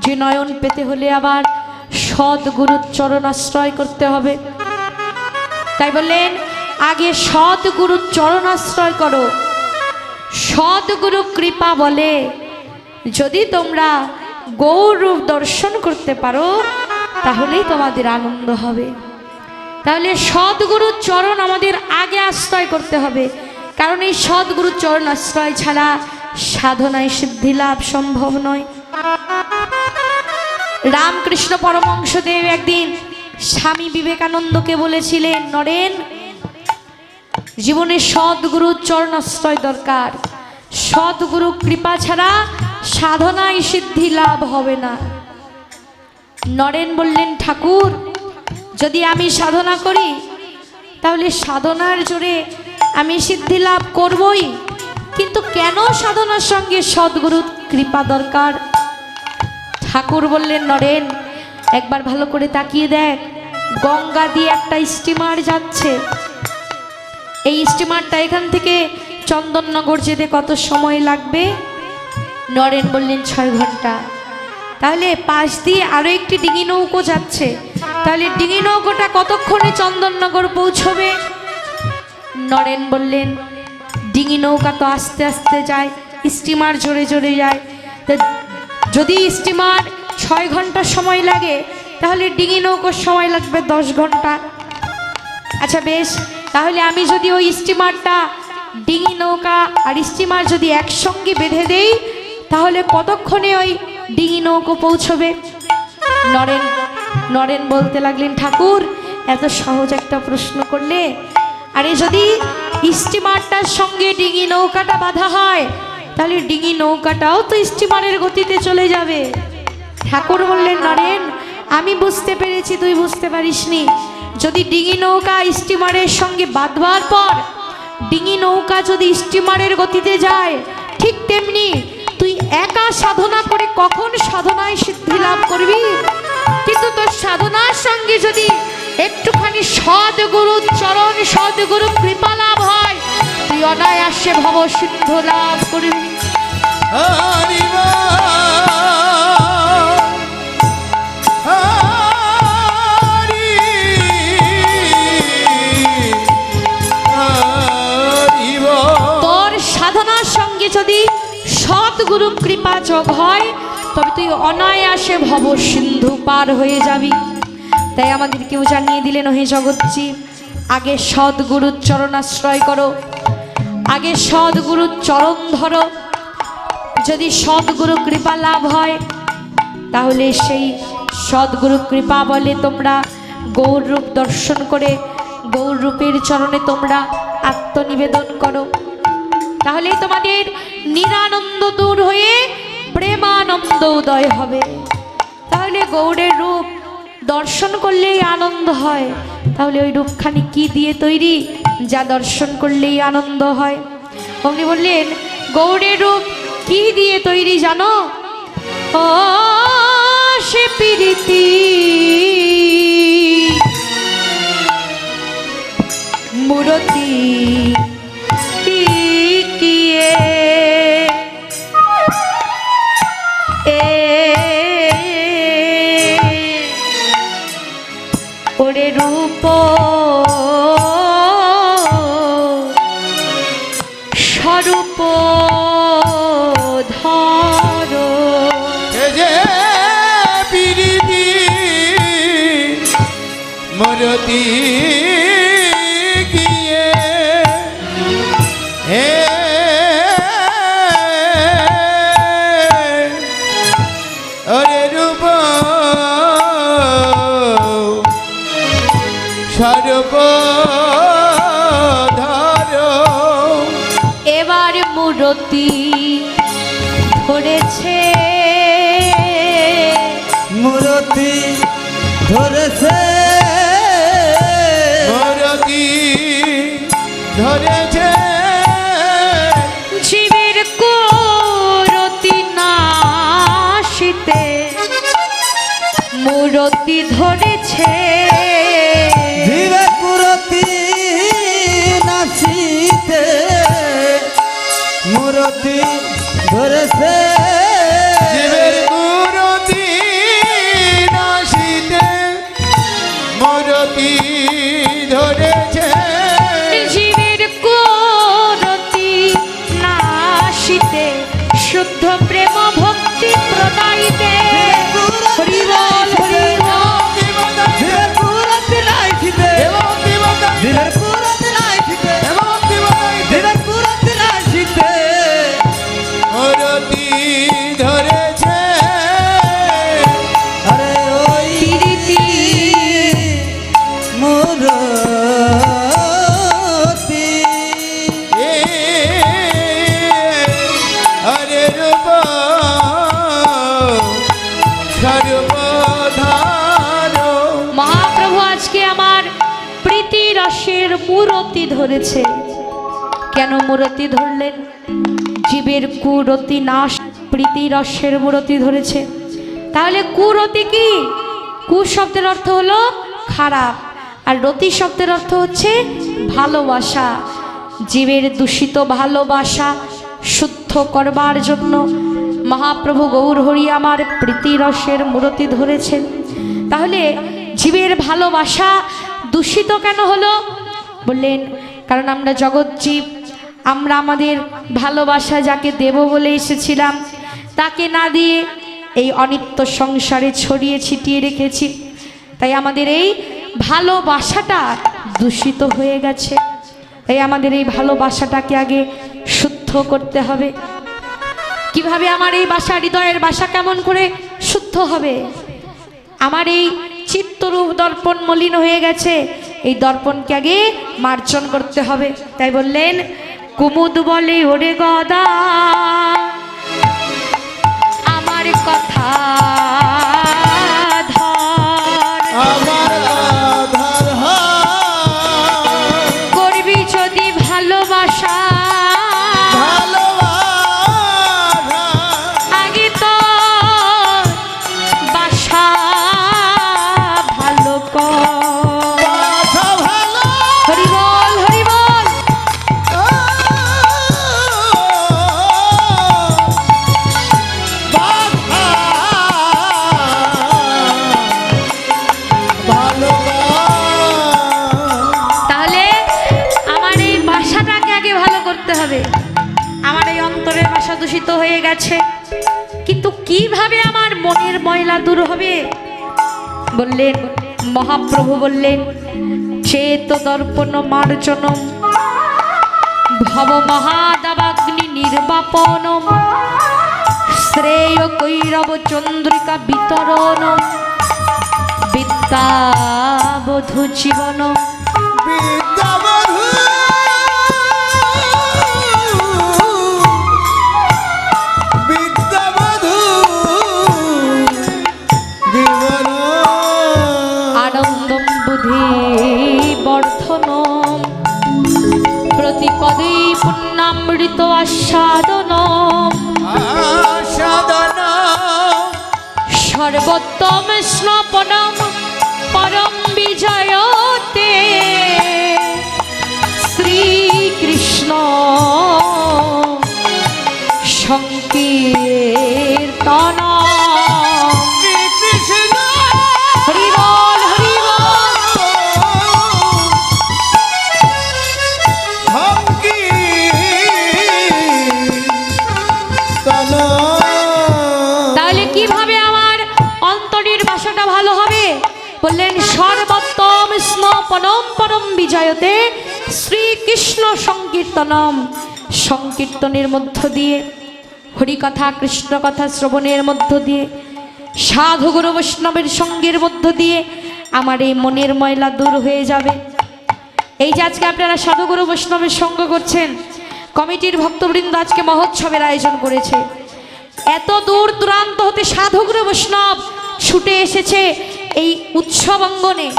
যে নয়ন পেতে হলে আবার সদ্গুরুর চরণাশ্রয় করতে হবে। তাই বললেন আগে সদ্গুরুর চরণাশ্রয় করো। সদ্গুরু কৃপা বলে যদি তোমরা গৌরূপ দর্শন করতে পারো তাহলেই তোমাদের আনন্দ হবে। তাহলে সদ্গুরুর চরণ আমাদের আগে আশ্রয় করতে হবে, কারণ এই সদ্গুরুর চরণ আশ্রয় ছাড়া সাধনায় সিদ্ধি লাভ সম্ভব নয়। রামকৃষ্ণ পরমহংসদেব একদিন স্বামী বিবেকানন্দকে বলেছিলেন, নরেন, জীবনে সদ্গুরুর চরণ আশ্রয় দরকার, সদ্গুরু কৃপা ছাড়া সাধনায় সিদ্ধি লাভ হবে না। নরেন বললেন, ঠাকুর, যদি আমি সাধনা করি তাহলে সাধনার জোরে আমি সিদ্ধি লাভ করবই, কিন্তু কেন সাধনার সঙ্গে সদ্গুরুর কৃপা দরকার? ঠাকুর বললেন, নরেন, একবার ভালো করে তাকিয়ে দেখ, গঙ্গা দিয়ে একটা স্টিমার যাচ্ছে। এই স্টিমারটা এখান থেকে চন্দননগর যেতে কত সময় লাগবে? নরেন বললেন 6 ঘন্টা। তাহলে পাশ দিয়ে আরো একটি ডিঙি নৌকো যাচ্ছে, তাহলে ডিঙি নৌকোটা কতক্ষণে চন্দননগর পৌঁছবে? নরেন বললেন, ডিঙি নৌকা তো আস্তে আস্তে যায়, স্টিমার জোরে জোরে যায়, তা যদি স্টিমার 6 ঘন্টা সময় লাগে তাহলে ডিঙি নৌকোর সময় লাগবে 10 ঘন্টা। আচ্ছা বেশ, তাহলে আমি যদি ওই স্টিমারটা, ডিঙি নৌকা আর স্টিমার যদি একসঙ্গে বেঁধে দেই তাহলে কতক্ষণে ওই ডিঙি নৌকো পৌঁছবে? নরেন বলতে লাগলেন, ঠাকুর, এত সহজ একটা প্রশ্ন করলে, আরে যদি স্টিমারটার সঙ্গে ডিঙি নৌকাটা বাঁধা হয় তাহলে ডিঙি নৌকাটাও তো স্টিমারের গতিতে চলে যাবে। ঠাকুর বললেন, নরেন, আমি বুঝতে পেরেছি, তুই বুঝতে পারিসনি। যদি ডিঙি নৌকা স্টিমারের সঙ্গে বাঁধবার পর ডিঙি নৌকা যদি স্টিমারের গতিতে যায়, ঠিক তেমনি তুই একা সাধনা করে কখন সাধনায় সিদ্ধি লাভ করবি? কিন্তু তোর সাধনার সঙ্গে যদি একটুখানি সদ্গুরুর চরণ, সদ্গুরু কৃপা লাভ হয়, তুই অনায়াসে ভব সিদ্ধ লাভ করবি। তোর সাধনার সঙ্গে যদি সদ্গুরু কৃপা যোগ হয় তবে তুই অনায়াসে ভব সিন্ধু পার হয়ে যাবি। তাই আমাদের কেউ জানিয়ে দিলেন, হে জগৎজীব, আগে সদ্গুরুর চরণাশ্রয় করো, আগে সদ্গুরুর চরণ ধরো। যদি সদ্গুরু কৃপা লাভ হয় তাহলে সেই সদ্গুরু কৃপা বলে তোমরা গৌররূপ দর্শন করে গৌররূপের চরণে তোমরা আত্মনিবেদন করো, তাহলেই তোমাদের নিরানন্দ দূর হয়ে প্রেমানন্দ উদয় হবে। তাহলে গৌরের রূপ দর্শন করলেই আনন্দ হয়, তাহলে ওই রূপখানি কি দিয়ে তৈরি যা দর্শন করলেই আনন্দ হয়? অমনি বললেন, গৌরের রূপ কি দিয়ে তৈরি জানো? ও সে প্রীতি মূরতি ওরে রূপ স্বরূপ ধর, যে প্রীতি মূরতি গিয়ে হে ওরে রূপ স্বরূপ ধর। এবার মূরতি ধরেছে, মূরতি ধরেছে, মূরতি ধরেছে, জীবের কুরতি নাশিতে মূরতি ধরেছে, জীবের কুরতি নাশিতে মূরতি ধরেছে, জীবের কুরতি সর্বধার মহাপ্রভু আজকে আমার প্রীতি রসের মূরতি ধরেছে। কেন মূরতি ধরলেন? জীবের কুরতি নাশ, প্রীতি রসের মূরতি ধরেছে। তাহলে কুরতি কি? কু শব্দের অর্থ হলো খারাপ, আর রতি শব্দের অর্থ হচ্ছে ভালোবাসা। জীবের দূষিত ভালোবাসা শুদ্ধ করবার জন্য মহাপ্রভু গৌর হরি আমার প্রীতি রসের মূরতি ধরেছেন। তাহলে জীবের ভালোবাসা দূষিত কেন হলো? বললেন কারণ আমরা জগৎ জীব, আমরা আমাদের ভালোবাসা যাকে দেব বলে এসেছিলাম তাকে না দিয়ে এই অনিত্য সংসারে ছড়িয়ে ছিটিয়ে রেখেছি। তাই আমাদের এই ভালোবাসাটা দূষিত হয়ে গেছে। তাই আমাদের এই ভালোবাসাটাকে আগে শুদ্ধ করতে হবে। কিভাবে আমার এই বাসা, হৃদয়ের বাসা কেমন করে শুদ্ধ হবে? আমার এই চিত্তরূপ দর্পণ মলিন হয়ে গেছে, এই দর্পণকে আগে মার্জন করতে হবে। তাই বললেন কুমুদ বলে ওরে গদা আমার কথা ধর, আমার আধার করবি যদি ভালোবাসা ভালোবাসা আগে তো বাসা ভালো কর। বাসা ভালো হরি বল হরি বল। তাহলে আমার এই বাসাটাকে আগে ভালো করতে হবে। আমার এই অন্তরের বাসা দূষিত হয়ে গেছে, কিন্তু কিভাবে আমার মনের ময়লা দূর হবে? বললেন মহাপ্রভু বললেন চেত দর্পণ মার্জনম ভব মহাদাবাগ্নি নির্বাপনম শ্রেয় কৈরব চন্দ্রিকা বিতরণম বিদ্যাবধূ জীবনম। আনন্দম বুদ্ধি বর্ধনম প্রতিপদে পুণ্যামৃত আস্বাদনম সর্বোত্তম স্নপনম পরম বিজয়তে শ্রীকৃষ্ণ সংকীর্তন। হরি বল হরি বল। তাহলে কিভাবে আমার অন্তরের বাসাটা ভালো হবে? বললেন সর্বোত্তম স্নপনম পরম বিজয়তে শ্রীকৃষ্ণ সংকীর্তনম। সংকীর্তনের মধ্য দিয়ে, হরিকথা কৃষ্ণ কথা শ্রবণের মধ্য দিয়ে, সাধু গুরু বৈষ্ণবের সঙ্গের মধ্য দিয়ে আমার এই মনের ময়লা দূর হয়ে যাবে। এই যে আজকে আপনারা সাধু গুরু বৈষ্ণবের সঙ্গ করছেন, কমিটির ভক্তবৃন্দ আজকে মহোৎসবের আয়োজন করেছে। এত দূর দূরান্ত হতে সাধু গুরু বৈষ্ণব ছুটে এসেছে এই উৎসব অঙ্গনে।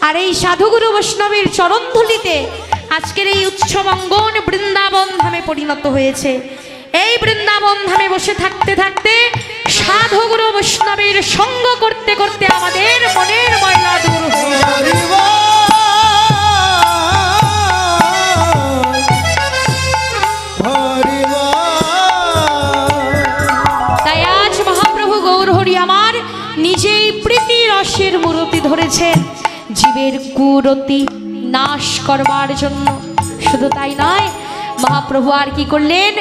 আর এই সাধু গুরু বৈষ্ণবের চরণধুলিতে আজকের এই উৎসব অঙ্গন বৃন্দাবন ধামে পরিণত হয়েছে। এই বৃন্দাবন ধামে বসে থাকতে থাকতে সাধু গুরু বৈষ্ণবের সঙ্গ করতে করতে আমাদের মনের ময়লা দূর হয়ে যাবে। তাই আজ মহাপ্রভু গৌর হরি আমার নিজেই প্রীতি রসের মূরতি ধরেছেন জীবের কুরতি নাশ করবার জন্য। শুধু তাই নয়, মহাপ্রভু আর কি করলেন?